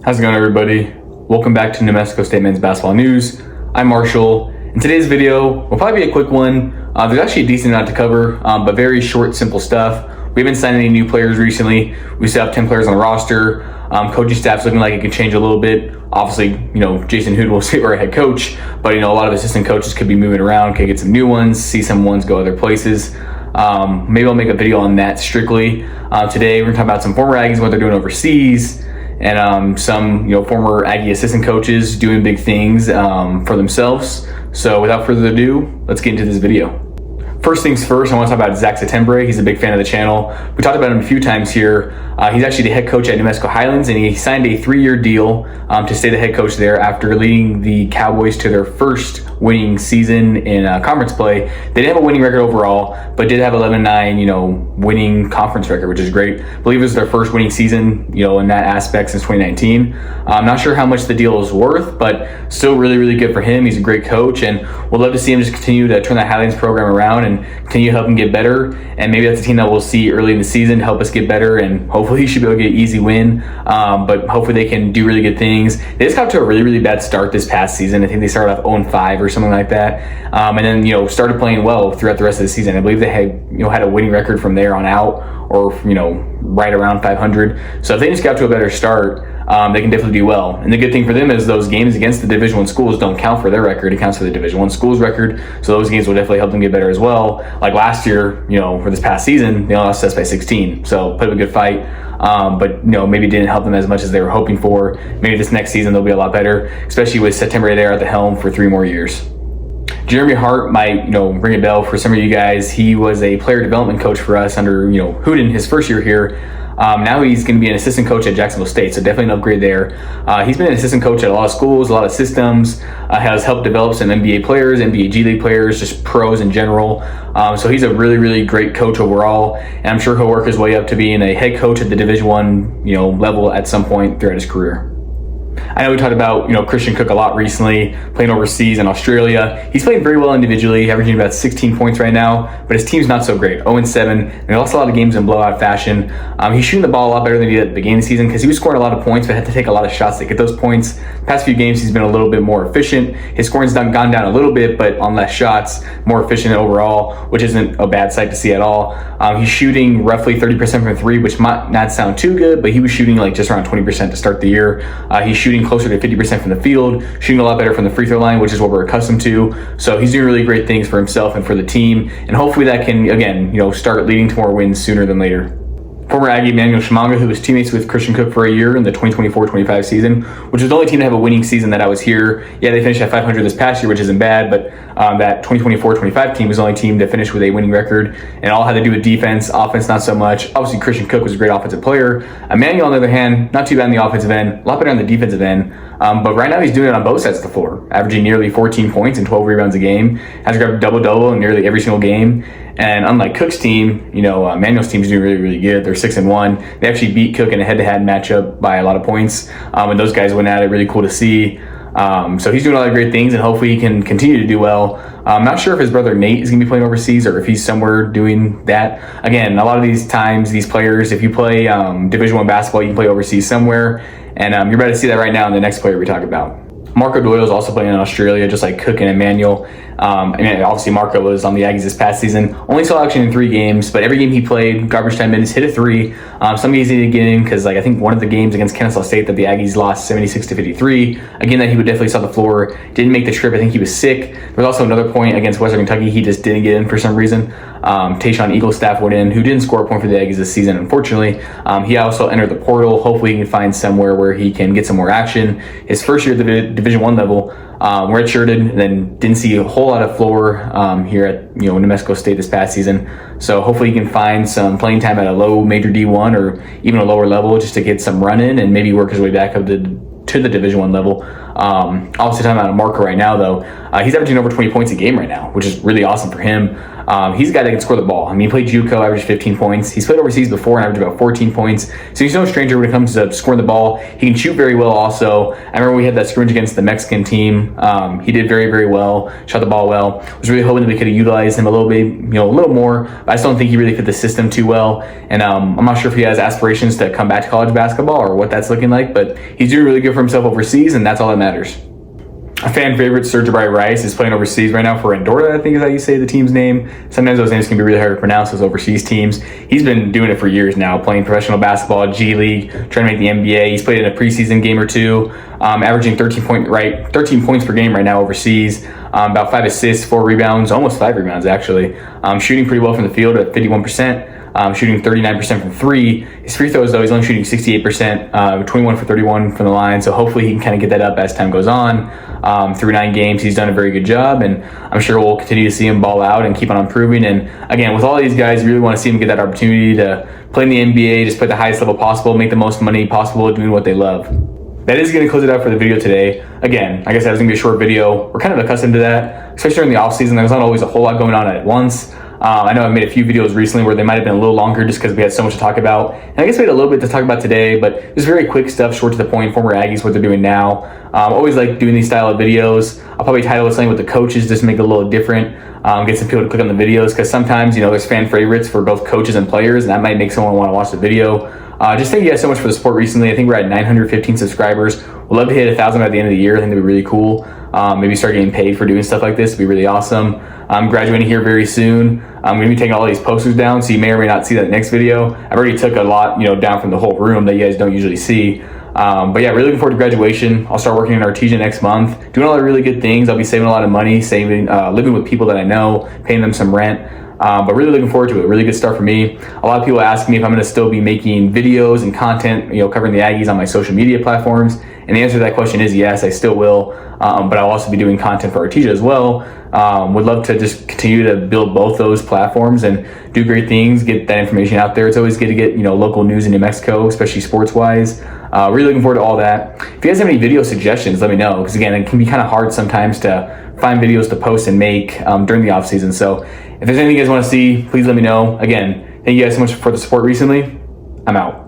How's it going, everybody? Welcome back to New Mexico State Men's Basketball News. I'm Marshall. In today's video, will probably be a quick one. There's actually a decent amount to cover, but very short, simple stuff. We haven't signed any new players recently. We still have 10 players on the roster. Coaching staff's looking like it could change a little bit. Obviously, Jason Hood will stay our head coach, but a lot of assistant coaches could be moving around, could get some new ones, see some ones go other places. Maybe I'll make a video on that strictly. Today, we're gonna talk about some former Aggies, what they're doing overseas, and some former Aggie assistant coaches doing big things for themselves. So without further ado, let's get into this video. First things first, I want to talk about Zach Settembre. He's a big fan of the channel. We talked about him a few times here. He's actually the head coach at New Mexico Highlands, and he signed a 3-year deal to stay the head coach there after leading the Cowboys to their first winning season in conference play. They didn't have a winning record overall, but did have 11-9, winning conference record, which is great. I believe it was their first winning season, in that aspect since 2019. I'm not sure how much the deal is worth, but still really, really good for him. He's a great coach, and we'd love to see him just continue to turn that Highlands program around and continue to help him get better. And maybe that's a team that we'll see early in the season to help us get better, and hopefully he should be able to get an easy win. But hopefully they can do really good things. They just got to a really, really bad start this past season. I think they started off 0-5 or something like that, and then started playing well throughout the rest of the season. I believe they had a winning record from there on out, or right around 500. So if they just got to a better start, they can definitely do well. And the good thing for them is those games against the Division I schools don't count for their record. It counts for the Division I schools record. So those games will definitely help them get better as well. Like last year, for this past season, they only lost us by 16. So put up a good fight. But maybe didn't help them as much as they were hoping for. Maybe this next season they'll be a lot better, especially with Settembre there at the helm for 3 more years. Jeremy Hart might, ring a bell for some of you guys. He was a player development coach for us under, Hooden his first year here. Now he's going to be an assistant coach at Jacksonville State, so definitely an upgrade there. He's been an assistant coach at a lot of schools, a lot of systems, has helped develop some NBA players, NBA G League players, just pros in general. So he's a really, really great coach overall, and I'm sure he'll work his way up to being a head coach at the Division I, level at some point throughout his career. I know we talked about, Christian Cook a lot recently, playing overseas in Australia. He's playing very well individually, averaging about 16 points right now, but his team's not so great, 0-7. They lost a lot of games in blowout fashion. He's shooting the ball a lot better than he did at the beginning of the season because he was scoring a lot of points, but had to take a lot of shots to get those points. The past few games, he's been a little bit more efficient. His scoring's gone down a little bit, but on less shots, more efficient overall, which isn't a bad sight to see at all. He's shooting roughly 30% from 3, which might not sound too good, but he was shooting just around 20% to start the year. He's shooting closer to 50% from the field, shooting a lot better from the free throw line, which is what we're accustomed to. So he's doing really great things for himself and for the team, and hopefully that can, again, start leading to more wins sooner than later. Former Aggie Emmanuel Shimanga, who was teammates with Christian Cook for a year in the 2024-25 season, which was the only team to have a winning season that I was here. Yeah, they finished at 500 this past year, which isn't bad, but that 2024-25 team was the only team to finish with a winning record, and all had to do with defense, offense not so much. Obviously, Christian Cook was a great offensive player. Emmanuel, on the other hand, not too bad on the offensive end, a lot better on the defensive end. But right now he's doing it on both sides of the floor, averaging nearly 14 points and 12 rebounds a game, has grabbed double-double in nearly every single game. And unlike Cook's team, Emmanuel's team is doing really, really good. They're 6-1. They actually beat Cook in a head-to-head matchup by a lot of points. And those guys went at it, really cool to see. So he's doing a lot of great things, and hopefully he can continue to do well. I'm not sure if his brother Nate is going to be playing overseas or if he's somewhere doing that. Again, a lot of these times, these players, if you play Division I basketball, you can play overseas somewhere. And you're about to see that right now in the next player we talk about. Marco Doyle is also playing in Australia, just like Cook and Emmanuel. Obviously Marco was on the Aggies this past season. Only saw action in 3 games, but every game he played, garbage time minutes, hit a 3. Some games he didn't get in because, I think one of the games against Kennesaw State that the Aggies lost 76-53. Again, that he would definitely saw the floor. Didn't make the trip. I think he was sick. There was also another point against Western Kentucky. He just didn't get in for some reason. Tayshawn Eaglestaff went in, who didn't score a point for the Aggies this season, unfortunately. He also entered the portal. Hopefully he can find somewhere where he can get some more action. His first year at the Division I level, redshirted, and then didn't see a whole lot of floor here at New Mexico State this past season. So hopefully he can find some playing time at a low major D1 or even a lower level just to get some run in and maybe work his way back up to the Division I level. Obviously talking about Marco right now though, he's averaging over 20 points a game right now, which is really awesome for him. He's a guy that can score the ball. I mean, he played JUCO, averaged 15 points. He's played overseas before and averaged about 14 points. So he's no stranger when it comes to scoring the ball. He can shoot very well also. I remember we had that scrimmage against the Mexican team. He did very, very well, shot the ball well. I was really hoping that we could have utilized him a little bit, a little more, but I still don't think he really fit the system too well. And I'm not sure if he has aspirations to come back to college basketball or what that's looking like, but he's doing really good for himself overseas, and that's all that matters. A fan favorite, Serge Rice, is playing overseas right now for Andorra, I think is how you say the team's name. Sometimes those names can be really hard to pronounce, those overseas teams. He's been doing it for years now, playing professional basketball, G League, trying to make the NBA. He's played in a preseason game or two, averaging 13 points per game right now overseas, about 5 assists, 4 rebounds, almost 5 rebounds actually. Shooting pretty well from the field at 51%. Shooting 39% from 3. His free throws, though, he's only shooting 68%, 21 for 31 from the line. So hopefully he can kind of get that up as time goes on. Through 9 games, he's done a very good job, and I'm sure we'll continue to see him ball out and keep on improving. And again, with all these guys, you really want to see them get that opportunity to play in the NBA, just play at the highest level possible, make the most money possible doing what they love. That is going to close it out for the video today. Again, like I said, it's going to be a short video. We're kind of accustomed to that, especially during the off season. There's not always a whole lot going on at once. I know I've made a few videos recently where they might have been a little longer just because we had so much to talk about. And I guess we had a little bit to talk about today, but just very quick stuff, short to the point, former Aggies, what they're doing now. Always like doing these style of videos. I'll probably title it something with the coaches just to make it a little different. Get some people to click on the videos because sometimes, there's fan favorites for both coaches and players, and that might make someone want to watch the video. Just thank you guys so much for the support recently. I think we're at 915 subscribers. We'd love to hit 1,000 by the end of the year. I think that'd be really cool. Maybe start getting paid for doing stuff like this. It'd be really awesome. I'm graduating here very soon. I'm going to be taking all these posters down, so you may or may not see that next video. I've already took a lot, down from the whole room that you guys don't usually see. But yeah, really looking forward to graduation. I'll start working in Artesia next month, doing all the really good things. I'll be saving a lot of money, living with people that I know, paying them some rent. But really looking forward to it. Really good start for me. A lot of people ask me if I'm going to still be making videos and content, covering the Aggies on my social media platforms. And the answer to that question is yes, I still will. But I'll also be doing content for Artesia as well. Would love to just continue to build both those platforms and do great things, get that information out there. It's always good to get, local news in New Mexico, especially sports-wise. Really looking forward to all that. If you guys have any video suggestions, let me know. Because again, it can be kind of hard sometimes to find videos to post and make during the off season. So if there's anything you guys want to see, please let me know. Again, thank you guys so much for the support recently. I'm out.